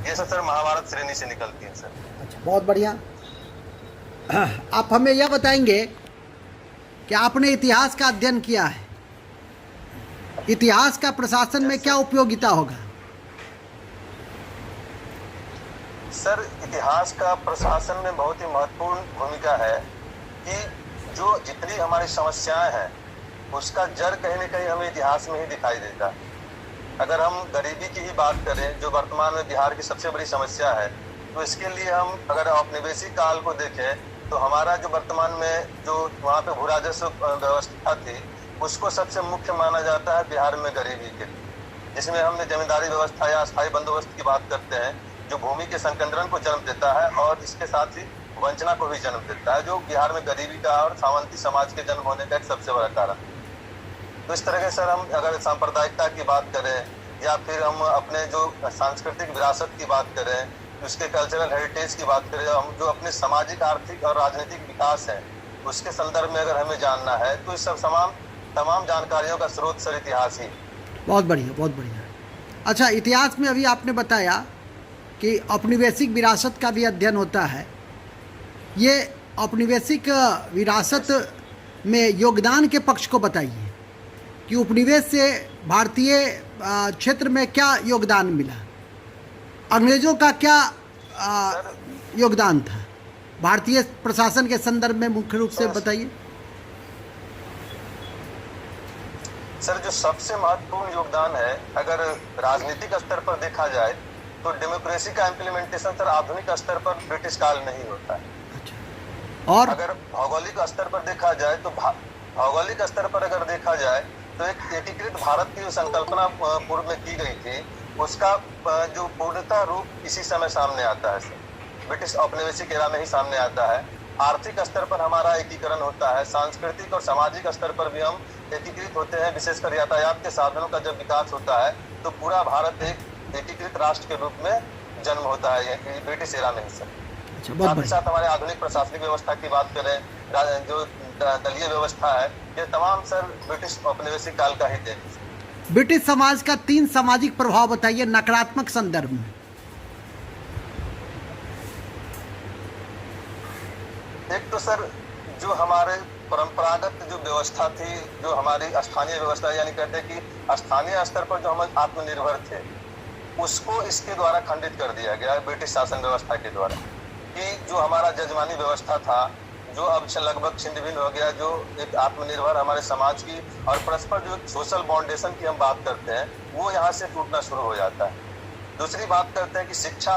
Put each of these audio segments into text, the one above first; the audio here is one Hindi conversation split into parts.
ये सब सर महाभारत श्रेणी से निकलती है सर। अच्छा, बहुत बढ़िया। आप हमें यह बताएंगे कि आपने इतिहास का अध्ययन किया है, इतिहास का प्रशासन में क्या उपयोगिता होगा? सर इतिहास का प्रशासन में बहुत ही महत्वपूर्ण भूमिका है कि जो जितनी हमारी समस्याएं हैं उसका जड़ कहीं न कहीं हमें इतिहास में ही दिखाई देता है। अगर हम गरीबी की ही बात करें जो वर्तमान में बिहार की सबसे बड़ी समस्या है, तो इसके लिए हम अगर औपनिवेशिक काल को देखें तो हमारा जो वर्तमान में जो वहाँ पे भू राजस्व व्यवस्था थी उसको सबसे मुख्य माना जाता है बिहार में गरीबी के लिए, जिसमें हमने जमींदारी व्यवस्था या स्थायी बंदोबस्त की बात करते हैं जो भूमि के संकेंद्रण को जन्म देता है और इसके साथ ही वंचना को भी जन्म देता है, जो बिहार में गरीबी का और सामंती समाज के जन्म होने का एक सबसे बड़ा कारण। तो इस तरह के सर हम अगर सांप्रदायिकता की बात करें या फिर हम अपने जो सांस्कृतिक विरासत की बात करें, उसके कल्चरल हेरिटेज की बात करें, हम जो अपने सामाजिक आर्थिक और राजनीतिक विकास है उसके संदर्भ में अगर हमें जानना है तो इस सब तमाम जानकारियों का स्रोत सर इतिहास ही। बहुत बढ़िया, बहुत बढ़िया। अच्छा, इतिहास में अभी आपने बताया कि औपनिवेशिक विरासत का भी अध्ययन होता है। ये औपनिवेशिक विरासत में योगदान के पक्ष को बताइए कि उपनिवेश से भारतीय क्षेत्र में क्या योगदान मिला, अंग्रेज़ों का क्या योगदान था भारतीय प्रशासन के संदर्भ में, मुख्य रूप से बताइए। सर जो सबसे महत्वपूर्ण योगदान है अगर राजनीतिक स्तर पर देखा जाए तो डेमोक्रेसी का इम्प्लीमेंटेशन सर आधुनिक स्तर पर ब्रिटिश काल में ही होता है। अच्छा। और अगर भौगोलिक स्तर पर देखा जाए तो भौगोलिक स्तर पर अगर देखा जाए तो एक एकीकृत भारत की जो संकल्पना पूर्व में की गई थी उसका जो पूर्णतः रूप इसी समय सामने आता है सर, ब्रिटिश औपनिवेशिक एरा में ही सामने आता है। आर्थिक स्तर पर हमारा एकीकरण होता है, सांस्कृतिक और सामाजिक स्तर पर भी हम एकीकृत होते हैं, विशेषकर यातायात के साधनों का जब विकास होता है तो पूरा भारत एक एकीकृत राष्ट्र के रूप में जन्म होता है ब्रिटिश एरा में ही सर। साथ ही साथ हमारे आधुनिक प्रशासनिक व्यवस्था की बात करें, जो दलीय व्यवस्था है, ये तमाम सर ब्रिटिश औपनिवेशिक काल का ही देन है। ब्रिटिश समाज का 3 सामाजिक प्रभाव बताइए नकारात्मक संदर्भ में। एक तो सर जो हमारे परंपरागत जो व्यवस्था थी, जो हमारी स्थानीय व्यवस्था, यानी कहते हैं कि स्थानीय स्तर पर जो हम आत्मनिर्भर थे उसको इसके द्वारा खंडित कर दिया गया ब्रिटिश शासन व्यवस्था के द्वारा, कि जो हमारा जजमानी व्यवस्था था जो अब लगभग छिन्न भिन्न हो गया, जो एक आत्मनिर्भर हमारे समाज की और परस्पर जो सोशल बाउंडेशन की हम बात करते हैं वो यहाँ से टूटना शुरू हो जाता है। दूसरी बात करते हैं कि शिक्षा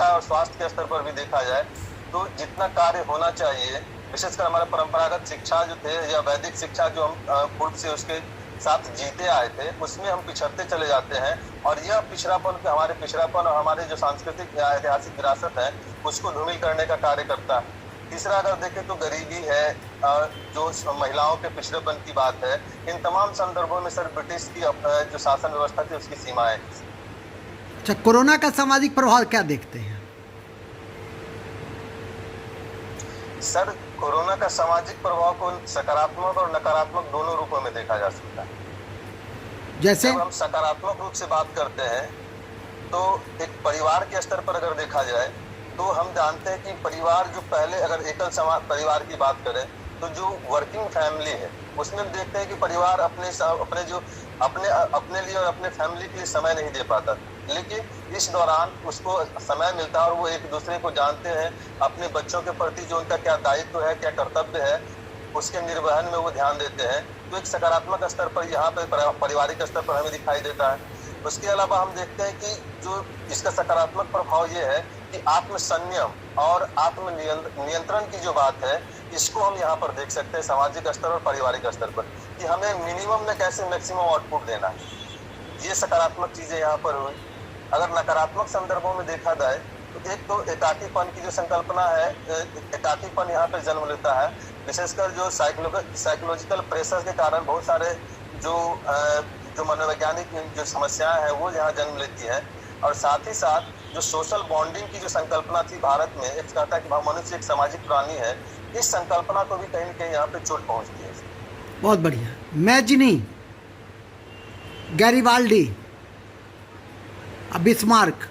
और स्वास्थ्य के स्तर पर भी देखा जाए तो जितना कार्य होना चाहिए, विशेषकर हमारे परंपरागत शिक्षा जो थे या वैदिक शिक्षा जो हम पूर्व से उसके साथ जीते आए थे उसमें हम पिछड़ते चले जाते हैं और यह पिछड़ापन और हमारे जो सांस्कृतिक या ऐतिहासिक विरासत है उसको धूमिल करने का कार्य करता है। तीसरा अगर देखें तो गरीबी है, जो महिलाओं के पिछड़ेपन की बात है, इन तमाम संदर्भों में सर ब्रिटिश की जो शासन व्यवस्था थी उसकी सीमाएं। अच्छा, कोरोना का सामाजिक प्रभाव क्या देखते हैं? सर कोरोना का सामाजिक प्रभाव को सकारात्मक और नकारात्मक दोनों रूपों में देखा जा सकता है। जैसे जब हम सकारात्मक रूप से बात करते हैं तो एक परिवार के स्तर पर अगर देखा जाए तो हम जानते हैं कि परिवार जो पहले अगर एकल परिवार की बात करें तो जो वर्किंग फैमिली है उसमें हम देखते हैं कि परिवार अपने लिए और अपने फैमिली के लिए समय नहीं दे पाता, लेकिन इस दौरान उसको समय मिलता है और वो एक दूसरे को जानते हैं, अपने बच्चों के प्रति जो उनका क्या दायित्व है, क्या कर्तव्य है, उसके निर्वहन में वो ध्यान देते हैं। तो एक सकारात्मक स्तर पर यहाँ पे पारिवारिक स्तर पर हमें दिखाई देता है। उसके अलावा हम देखते हैं कि जो इसका सकारात्मक प्रभाव ये है कि आत्मसंयम और आत्म नियंत्रण की जो बात है इसको हम यहाँ पर देख सकते हैं सामाजिक स्तर और पारिवारिक स्तर पर, कि हमें मिनिमम में कैसे मैक्सिमम आउटपुट देना है। ये सकारात्मक चीजें यहाँ पर हुई। अगर नकारात्मक संदर्भों में देखा जाए तो एक तो एकाकीपन की जो संकल्पना है, एकाकीपन यहाँ पर जन्म लेता है, विशेषकर जो साइकोलॉजिकल प्रेशर के कारण बहुत सारे जो मनोवैज्ञानिक जो समस्याएं हैं वो यहाँ जन्म लेती है। और साथ ही साथ जो सोशल बॉन्डिंग की जो संकल्पना थी भारत में, एक कहता है कि मनुष्य एक सामाजिक प्राणी है, इस संकल्पना को भी कहीं न कहीं यहाँ पे चोट पहुंचती है। बहुत बढ़िया। मैजिनी, गैरिबाल्डी, बिस्मार्क,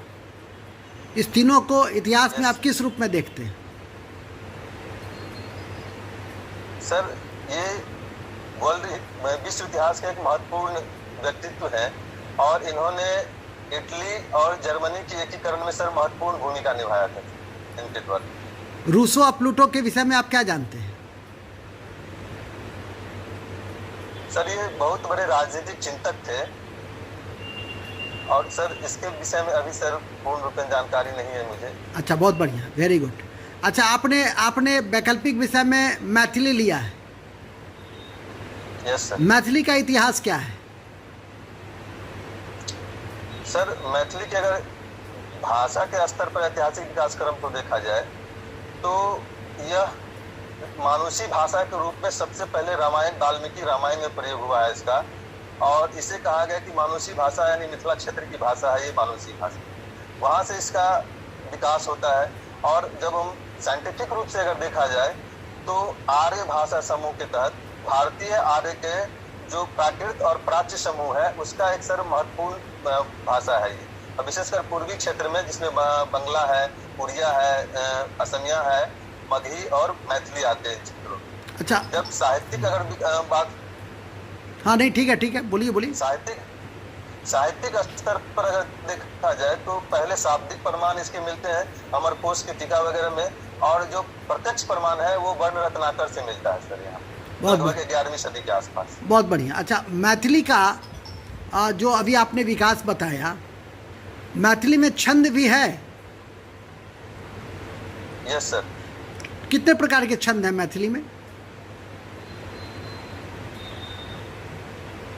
इस तीनों को इतिहास में आप किस रूप में देखते हैं? सर, ये वर्ल्ड विश्व इतिहास का एक महत्वपूर्ण व्यक्तित्व है और इन्होंने इटली और जर्मनी के एकीकरण में सर महत्वपूर्ण भूमिका निभाया था इनके द्वारा। रूसो और प्लूटो के विषय में आप क्या जानते हैं? सर, ये बहुत बड़े राजनीतिक चिंतक थे और सर इसके विषय में अभी सर पूर्ण रूप में जानकारी नहीं है मुझे। अच्छा, बहुत बढ़िया, वेरी गुड। अच्छा, आपने वैकल्पिक विषय में मैथिली लिया है। Yes sir. मैथिली का इतिहास क्या है? सर, मैथिली के अगर भाषा के स्तर पर ऐतिहासिक विकास क्रम को देखा जाए तो यह मानुषी भाषा के रूप में सबसे पहले रामायण, वाल्मीकि रामायण में प्रयोग हुआ है इसका, और इसे कहा गया कि मानुषी भाषा यानी मिथिला क्षेत्र की भाषा है ये मानुषी भाषा। वहाँ से इसका विकास होता है। और जब हम साइंटिफिक रूप से अगर देखा जाए तो आर्य भाषा समूह के तहत भारतीय आर्य के जो प्राकृत और प्राच्य समूह है उसका एक सर महत्वपूर्ण भाषा है ये, और विशेषकर पूर्वी क्षेत्र में जिसमें बंगला है, उड़िया है, असमिया है, मगही और मैथिली आते हैं क्षेत्रों। अच्छा, जब साहित्यिक अगर बात, हाँ नहीं, ठीक है, बोलिए। साहित्यिक स्तर पर अगर देखा जाए तो पहले शाब्दिक प्रमाण इसके मिलते हैं अमरकोश के टीका वगैरह में, और जो प्रत्यक्ष प्रमाण है वो वर्ण रत्नाकर से मिलता है सर यहाँ लगभग 11वीं सदी के आसपास। बहुत बढ़िया। अच्छा, मैथिली का जो अभी आपने विकास बताया, मैथिली में छंद भी है? Yes sir. कितने प्रकार के छंद हैं मैथिली में?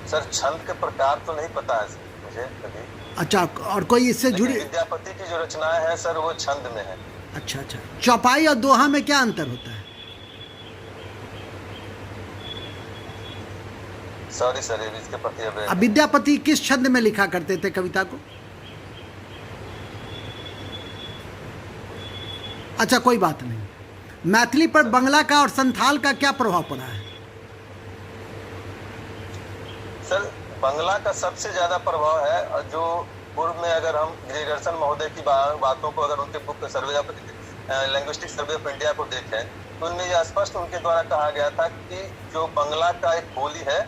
सर, छंद के प्रकार तो नहीं पता है मुझे कभी। अच्छा, और कोई इससे जुड़ी? विद्यापति की जो रचनाएं हैं सर वो छंद में है। अच्छा, चौपाई और दोहा में क्या अंतर होता है? सॉरी सर, ये इसके प्रति अब विद्यापति किस छंद में लिखा करते थे कविता को? अच्छा, कोई बात नहीं। मैथिली पर बंगला का और संथाल का क्या प्रभाव पड़ा है? सर, बंगला का सबसे ज्यादा प्रभाव है, और जो पूर्व में अगर हम ग्रेगरसन महोदय की बातों को अगर उनके book survey linguistic survey of India को देखें तो उनमें यह स्पष्ट उनके द्वारा कहा गया था कि जो बंगला का एक बोली है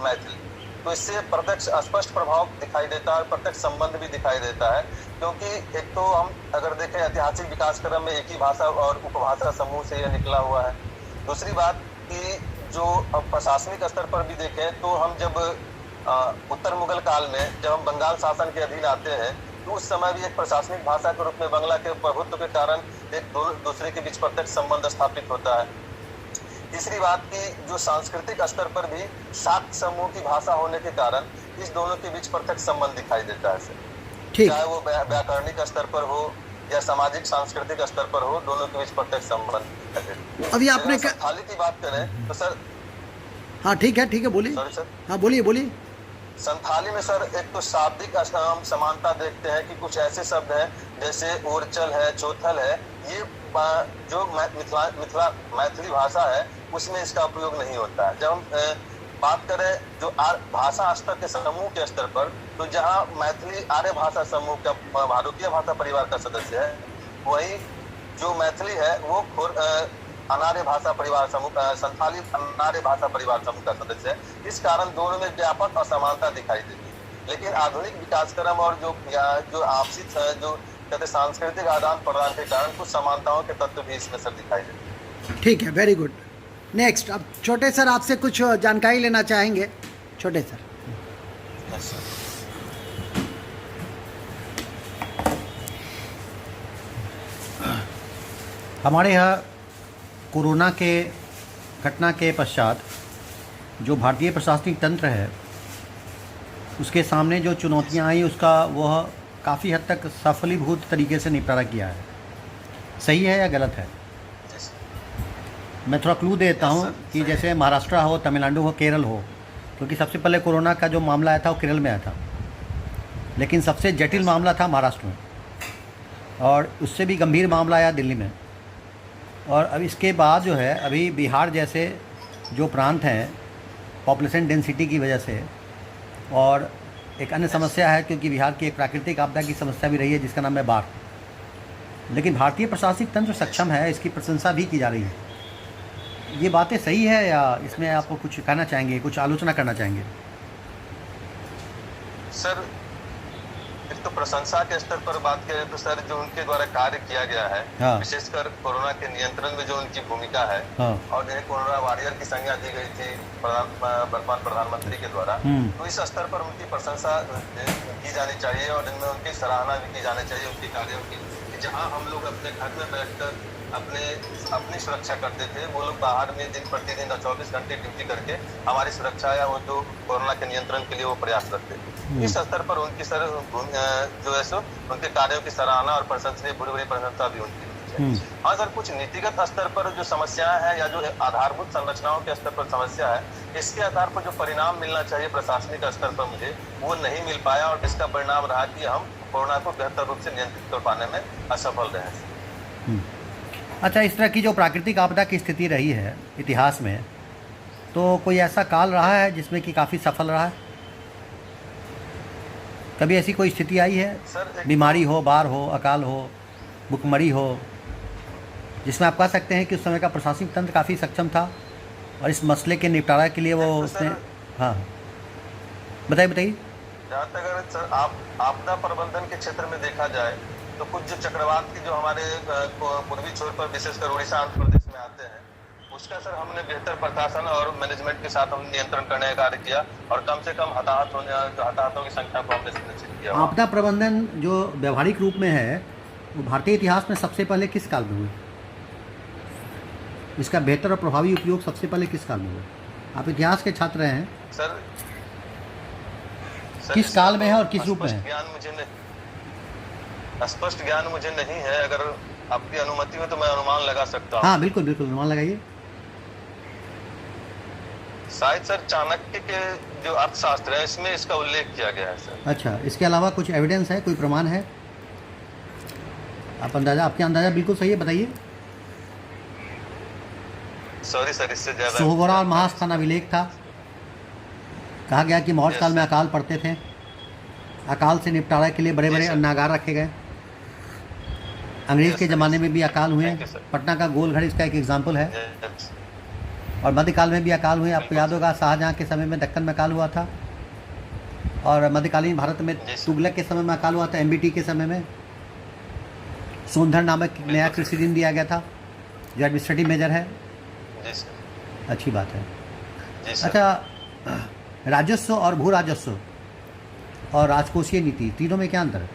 मैथिली, तो इससे प्रत्यक्ष स्पष्ट प्रभाव दिखाई देता है और प्रत्यक्ष संबंध भी दिखाई देता है, क्योंकि एक तो हम अगर देखें ऐतिहासिक विकास क्रम में एक ही भाषा और उपभाषा समूह से यह निकला हुआ है। दूसरी बात कि जो अब प्रशासनिक स्तर पर भी देखें तो हम जब उत्तर मुगल काल में जब हम बंगाल शासन के अधीन आते हैं तो उस समय भी एक प्रशासनिक भाषा के रूप में बंगला के प्रभुत्व के कारण एक दूसरे के बीच प्रत्यक्ष संबंध स्थापित होता है। तीसरी बात की जो सांस्कृतिक स्तर पर भी शाक्त समूह की भाषा होने के कारण इस दोनों के बीच प्रत्यक्ष संबंध दिखाई देता है, चाहे वो व्याकरणिक स्तर पर हो या सामाजिक सांस्कृतिक स्तर पर हो, दोनों के बीच प्रत्यक्ष संबंध। अभी आपने संथाली की बात करें तो सर, हाँ ठीक है, बोलिए। सॉरी सर, हाँ बोलिए। संथाली में सर एक तो शाब्दिक हम समानता देखते हैं कि कुछ ऐसे शब्द हैं जैसे ओरचल है, चौथल है, ये जो मैथिली भाषा है उसमें इसका उपयोग नहीं होता है। जब हम बात करें जो भाषा स्तर के समूह के स्तर पर, तो जहाँ मैथिली आर्य भाषा समूह का भारतीय भाषा परिवार का सदस्य है, वही जो मैथिली है वो अनार्य भाषा परिवार समूह, संथाली अनार्य भाषा परिवार समूह का सदस्य है। इस कारण दोनों में व्यापक असमानता दिखाई देती है, लेकिन आधुनिक विकास क्रम और जो आपसी जो कहते सांस्कृतिक आदान प्रदान के कारण कुछ समानताओं के तत्व भी इसमें सर दिखाई देते हैं। ठीक है, वेरी गुड। नेक्स्ट, अब छोटे सर आपसे कुछ जानकारी लेना चाहेंगे। छोटे सर। yes, हमारे यहाँ कोरोना के घटना के पश्चात जो भारतीय प्रशासनिक तंत्र है उसके सामने जो चुनौतियां आई उसका वह काफ़ी हद तक सफलीभूत तरीके से निपटारा किया है। सही है या गलत है? मैं थोड़ा क्लू देता हूँ कि जैसे महाराष्ट्र हो, तमिलनाडु हो, केरल हो, क्योंकि सबसे पहले कोरोना का जो मामला आया था वो केरल में आया था, लेकिन सबसे जटिल मामला था महाराष्ट्र में, और उससे भी गंभीर मामला आया दिल्ली में। और अब इसके बाद जो है अभी बिहार जैसे जो प्रांत हैं पॉपुलेशन डेंसिटी की वजह से, और एक अन्य समस्या है क्योंकि बिहार की एक प्राकृतिक आपदा की समस्या भी रही है जिसका नाम है बाढ़। लेकिन भारतीय प्रशासनिक तंत्र सक्षम है, इसकी प्रशंसा भी की जा रही है। ये बातें सही है या इसमें आपको कुछ कहना चाहेंगे, कुछ आलोचना करना चाहेंगे? सर, एक तो प्रशंसा के स्तर पर बात करें तो सर जो उनके द्वारा कार्य किया गया है, हाँ। विशेषकर कोरोना के नियंत्रण में जो उनकी भूमिका है, हाँ। और जिन्हें कोरोना वॉरियर की संज्ञा दी गई थी वर्तमान प्रधानमंत्री के द्वारा, तो इस स्तर पर उनकी प्रशंसा की जानी चाहिए और इनमें उनकी सराहना भी की जानी चाहिए उनके कार्यों की। जहाँ हम लोग अपने घर में बैठकर अपनी सुरक्षा करते थे, वो लोग बाहर में दिन प्रतिदिन 24 घंटे ड्यूटी करके हमारी सुरक्षा या वो जो कोरोना के नियंत्रण के लिए वो प्रयासरत थे। इस स्तर पर उनकी सर जो है सो उनके कार्यों की सराहना और प्रशंसनीय बड़ी प्रशंसा भी उनकी होनी चाहिए। हाँ सर, कुछ नीतिगत स्तर पर जो समस्याएं हैं या जो आधारभूत संरचनाओं के स्तर पर समस्या है, इसके आधार पर जो परिणाम मिलना चाहिए प्रशासनिक स्तर पर मुझे वो नहीं मिल पाया और जिसका परिणाम रहा कि हम कोरोना को बेहतर रूप से नियंत्रित कर पाने में असफल रहे। अच्छा, इस तरह की जो प्राकृतिक आपदा की स्थिति रही है इतिहास में, तो कोई ऐसा काल रहा है जिसमें कि काफ़ी सफल रहा है? कभी ऐसी कोई स्थिति आई है, बीमारी हो, बाढ़ हो, अकाल हो, भुखमरी हो, जिसमें आप कह सकते हैं कि उस समय का प्रशासनिक तंत्र काफ़ी सक्षम था और इस मसले के निपटारा के लिए वो उसने? हाँ, बताइए। जहाँ तक अगर सर आपदा प्रबंधन के क्षेत्र में देखा जाए तो कुछ जो चक्रवात की जो हमारे पूर्वी छोर पर विशेषकर उड़ीसा आंध्र प्रदेश में आते हैं, उसका सर हमने बेहतर प्रशासन और मैनेजमेंट के साथ हम नियंत्रण करने का कार्य किया और कम से कम हताहतों की संख्या को हमने सुनिश्चित किया। आपदा प्रबंधन जो व्यवहारिक रूप में है वो भारतीय इतिहास में सबसे पहले किस काल में हुआ? इसका बेहतर और प्रभावी उपयोग सबसे पहले किस काल में हुआ? आप इतिहास के छात्र हैं सर, किस काल में है और किस रूप में है? स्पष्ट ज्ञान मुझे नहीं है, अगर आपकी अनुमति हो तो मैं अनुमान लगा सकता हूँ। हाँ बिल्कुल अनुमान लगाइए। शायद सर चाणक्य के जो अर्थशास्त्र है इसमें इसका उल्लेख किया गया है सर। अच्छा, इसके अलावा कुछ एविडेंस है, कोई प्रमाण है? आपके अंदाजा बिल्कुल सही है, बताइए। सॉरी सर, इससे ज्यादा सोहबरा और महास्थान अभिलेख था। कहा गया कि मौर्य काल में अकाल पड़ते थे, अकाल से निपटारा के लिए बड़े बड़े अन्नागार रखे गए। अंग्रेज के ज़माने में भी अकाल हुए, पटना का गोलघर इसका एक एग्जाम्पल है। और मध्यकाल में भी अकाल हुए। आपको याद होगा शाहजहाँ के समय में दक्कन में अकाल हुआ था, और मध्यकालीन भारत में तुगलक के समय में अकाल हुआ था। एमबीटी के समय में सोनधर नामक नया कृषि ऋण दिया गया था जो एडमिनिस्ट्रेटिव मेजर है। अच्छी बात है। अच्छा, राजस्व और भू राजस्व और राजकोषीय नीति, तीनों में क्या अंतर है?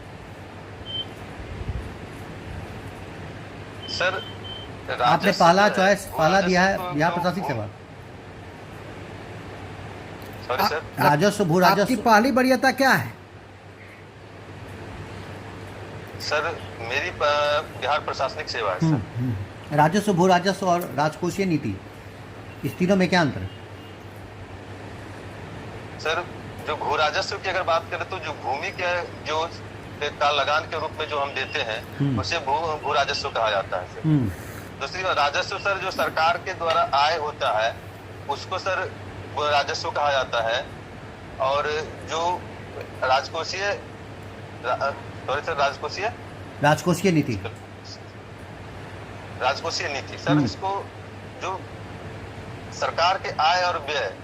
सर, आपने पहला चॉइस पहला दिया है या प्रशासनिक सेवा? सॉरी सर, राजस्व भू राजस्व। आपकी पहली वरीयता क्या है? सर मेरी बिहार प्रशासनिक सेवा है सर। राजस्व भू राजस्व और राजकोषीय नीति, इस तीनों में क्या अंतर है? सर जो भू राजस्व की अगर बात करें तो जो भूमि के जो का लगान के रूप में जो हम देते हैं उसे भू राजस्व कहा जाता है सर। दूसरी बात राजस्व सर जो सरकार के द्वारा आय होता है उसको सर राजस्व कहा जाता है। और जो राजकोषीय राजकोषीय नीति सर, इसको जो सरकार के आय और व्यय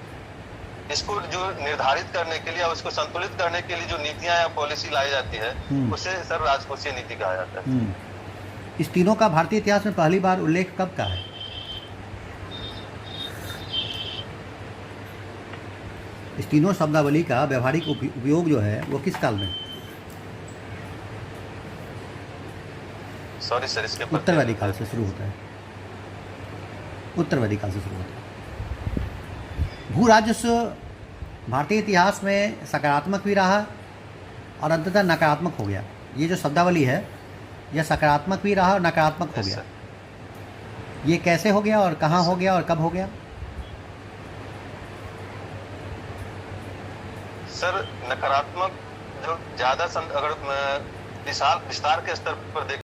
इसको जो निर्धारित करने के लिए, उसको संतुलित करने के लिए जो नीतियां या पॉलिसी लाई जाती है उसे सर राजकोषीय नीति कहा जाता है। इस तीनों का भारतीय इतिहास में पहली बार उल्लेख कब का है? इस तीनों शब्दावली का व्यवहारिक उपयोग जो है वो किस काल में? सॉरी सर, इसके उत्तरवैदिक काल से शुरू होता है। उत्तरवैदिक काल से शुरू होता है। भू राजस्व भारतीय इतिहास में सकारात्मक भी रहा और अंततः नकारात्मक हो गया। ये जो शब्दावली है यह सकारात्मक भी रहा और नकारात्मक हो गया। ये कैसे हो गया और कहाँ हो गया और कब हो गया? सर नकारात्मक जो ज्यादा अगर विस्तार के स्तर पर